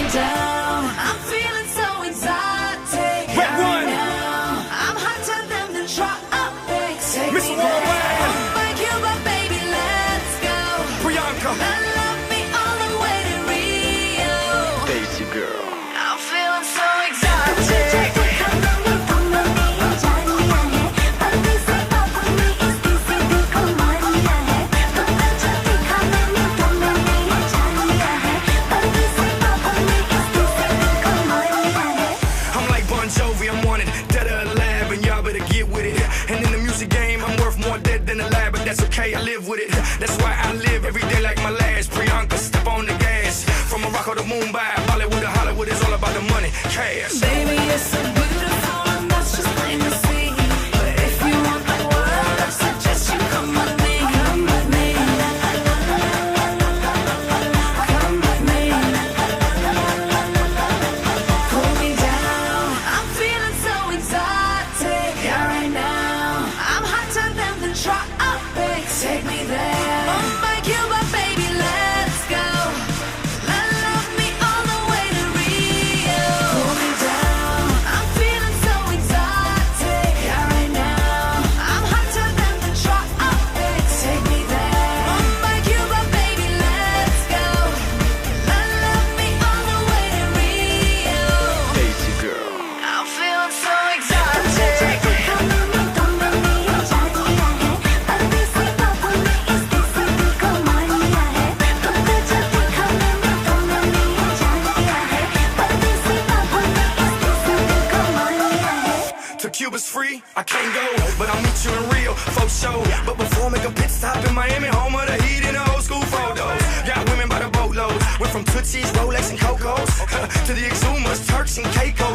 me down. I'm feeling so exotic. Red one. Now I'm hotter than the tropics. Take Miss me Worldwide. there. Oh my Cuba, baby, let's go. Priyanka. Love me all the way to Rio. Daisy girl. I'm feeling so exotic. I'm like Bon Jovi, I'm wanted, dead or alive, and y'all better get with it. And in the music game, I'm worth more dead than alive, but that's okay, I live with it. That's why I live every day like my last. Priyanka, step on the gas. From Morocco to Mumbai, Bollywood to Hollywood, it's all about the money, cash. Baby, you're so beautiful, and that's just plain to see. But if you want the world, I suggest you come with me. Come with me. Come with me. Pull me down. I'm feeling so exotic. Yeah, right now. I'm hotter than the tropics. Take me there. Oh my Cuba, baby, let's go. Love me all the way to Rio. Pull me down. I'm feeling so exotic. Yeah, right now. I'm hotter than the tropics. Take me there. Oh my Cuba, baby, let's go. Love me all the way to Rio. Daisy girl. I'm feeling so exotic. To Cuba's free, I can't go, but I'll meet you in Rio, for sure. But before I make a pit stop in Miami, home of the heat and the old school photos. Got women by the boatload, went from Tootsies, Rolex, and Cocos to the Exumas, Turks, and Caicos.